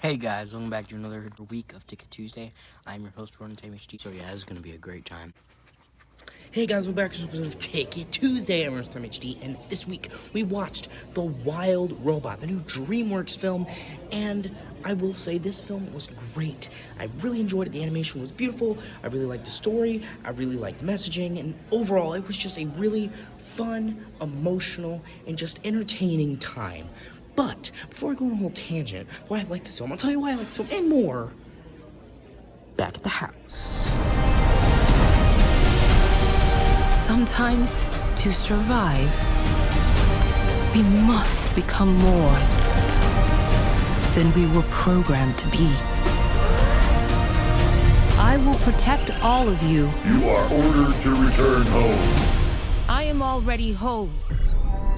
Hey guys, welcome back to another week of Ticket Tuesday. I'm your host, Ronan HD. So yeah, this is going to be a great time. Hey guys, welcome back to another episode of Ticket Tuesday. I'm Ronan HD, and this week we watched The Wild Robot, the new DreamWorks film, and I will say this film was great. I really enjoyed it. The animation was beautiful. I really liked the story. I really liked the messaging, and overall, it was just a really fun, emotional, and just entertaining time. But before I go on a whole tangent, why I like this film, I'll tell you why I like this film and more back at the house. Sometimes, to survive, we must become more than we were programmed to be. I will protect all of you. You are ordered to return home. I am already home,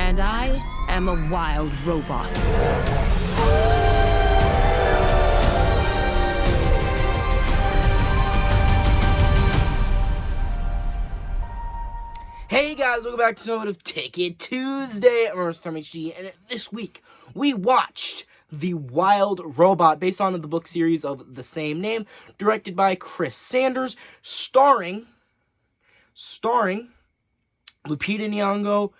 and I am a wild robot. Hey guys, welcome back to another of Ticket Tuesday. I'm Ronan HD, and this week we watched The Wild Robot, based on the book series of the same name, directed by Chris Sanders, starring Lupita Nyong'o,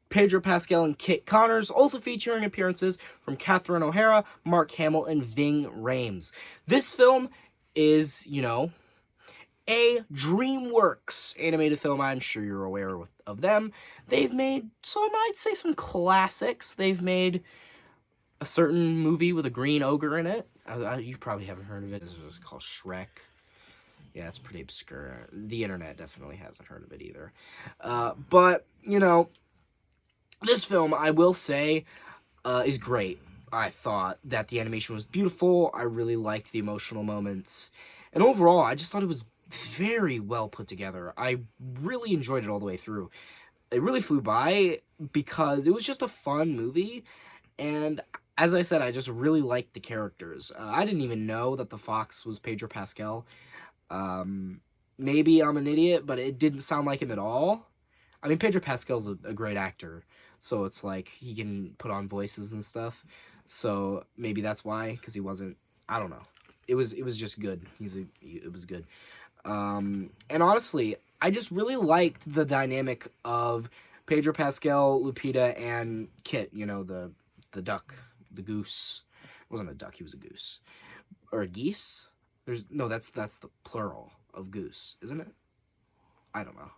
Pedro, Pascal, and Kit Connors, also featuring appearances from Catherine O'Hara, Mark Hamill, and Ving Rhames. This film is, a DreamWorks animated film. I'm sure you're aware of them. They've made, I'd say, some classics. They've made a certain movie with a green ogre in it. You probably haven't heard of it. It's called Shrek. Yeah, it's pretty obscure. The internet definitely hasn't heard of it either. But, this film, I will say, is great. I thought that the animation was beautiful. I really liked the emotional moments. And overall, I just thought it was very well put together. I really enjoyed it all the way through. It really flew by because it was just a fun movie. And as I said, I just really liked the characters. I didn't even know that the fox was Pedro Pascal. Maybe I'm an idiot, but it didn't sound like him at all. I mean, Pedro Pascal's a great actor, so it's like he can put on voices and stuff. So maybe that's why, because he wasn't. I don't know. It was just good. It was good. And honestly, I just really liked the dynamic of Pedro Pascal, Lupita, and Kit. The duck, the goose. It wasn't a duck. He was a goose, or a geese. That's the plural of goose, isn't it? I don't know.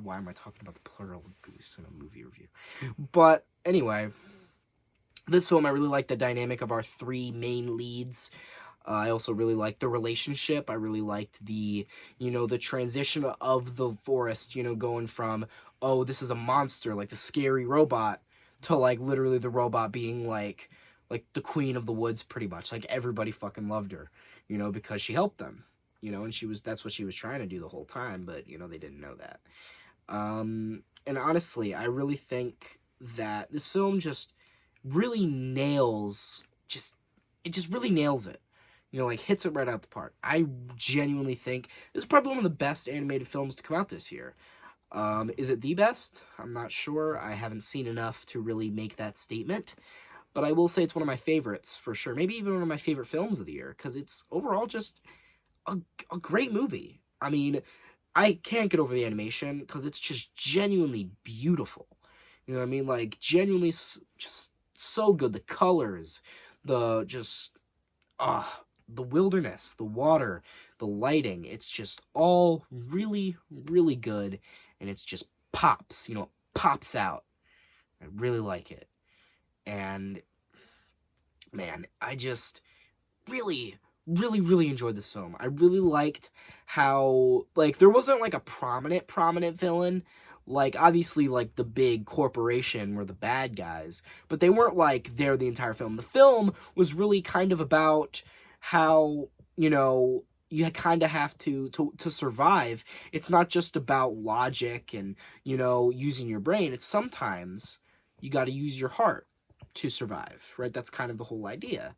Why am I talking about the plural of goose in a movie review? But anyway, this film, I really liked the dynamic of our three main leads. I also really liked the relationship. I really liked the transition of the forest, going from, oh, this is a monster, like the scary robot, to, like, literally the robot being, like the queen of the woods, pretty much. Like, everybody fucking loved her, because she helped them, and that's what she was trying to do the whole time, but, they didn't know that. And honestly, I really think that this film just really nails, it just really nails it. Hits it right out the park. I genuinely think this is probably one of the best animated films to come out this year. Is it the best? I'm not sure. I haven't seen enough to really make that statement. But I will say it's one of my favorites, for sure. Maybe even one of my favorite films of the year, because it's overall just a great movie. I mean, I can't get over the animation, because it's just genuinely beautiful. You know what I mean? Like, genuinely just so good. The colors, the wilderness, the water, the lighting, it's just all really, really good, and it's just pops, pops out. I really like it. And, man, I just really, really, really enjoyed this film. I really liked how, there wasn't, a prominent villain. Obviously, the big corporation were the bad guys, but they weren't, there the entire film. The film was really kind of about how, you kind of have to survive. It's not just about logic and, using your brain. It's sometimes you got to use your heart to survive, right? That's kind of the whole idea.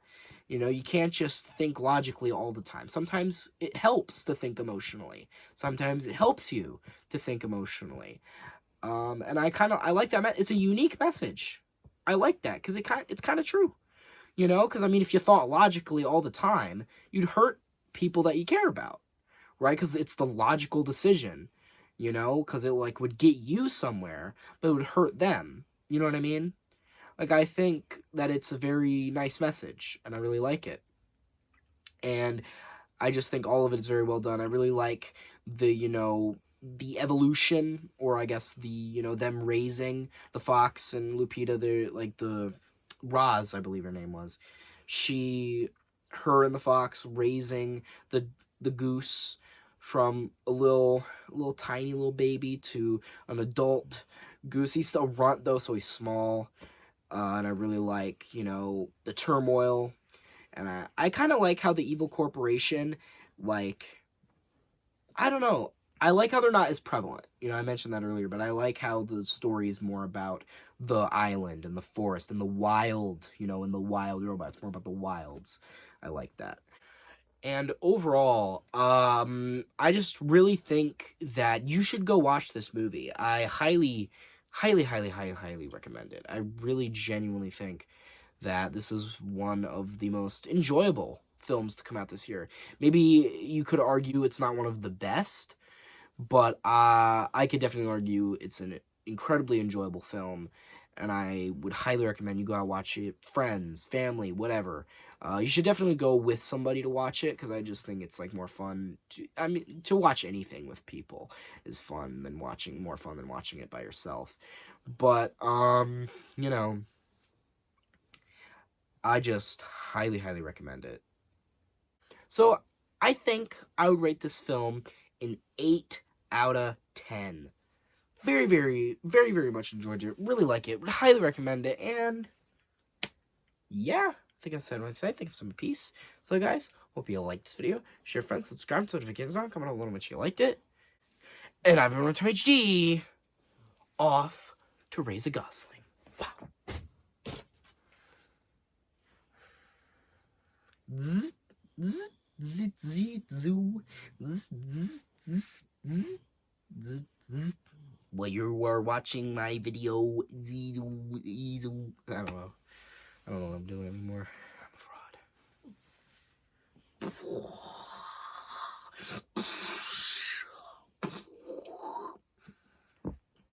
You can't just think logically all the time. Sometimes it helps to think emotionally. Sometimes it helps you to think emotionally. And I like that. It's a unique message. I like that because it's kind of true. You know, because I mean, if you thought logically all the time, you'd hurt people that you care about, right? Because it's the logical decision, you know, because it like would get you somewhere, but it would hurt them. You know what I mean? Like, I think that it's a very nice message, and I really like it. And I just think all of it is very well done. I really like the, you know, the evolution, or I guess the, you know, them raising the fox and Lupita. They're like the Roz, I believe her name was. Her and the fox raising the goose from a little tiny little baby to an adult goose. He's still a runt though, so he's small. And I really like, you know, the turmoil. And I kind of like how the evil corporation, like, I don't know. I like how they're not as prevalent. You know, I mentioned that earlier, but I like how the story is more about the island and the forest and the wild, you know, and the wild robots. More about the wilds. I like that. And overall, I just really think that you should go watch this movie. I highly, highly, highly, highly, highly recommend it. I really genuinely think that this is one of the most enjoyable films to come out this year. Maybe you could argue it's not one of the best, but I could definitely argue it's an incredibly enjoyable film, and I would highly recommend you go out and watch it. Friends, family, whatever. You should definitely go with somebody to watch it, because I just think it's like more fun. To watch anything with people is more fun than watching it by yourself. But you know, I just highly, highly recommend it. So I think I would rate this film an 8 out of 10. Very, very, very, very much enjoyed it. Really like it. Would highly recommend it. And yeah, I think I said what I said. Thank you for some peace. So guys, hope you liked this video. Share, friends, subscribe, turn notifications on, comment on how much you liked it. And I've been Running to HD. Off to raise a gosling. Wow. Zzz, zzz, zzz, zzz, zoo, zzz, zzz, zzz, zzz, zzz, zzz. Well, you were watching my video. I don't know. I don't know what I'm doing.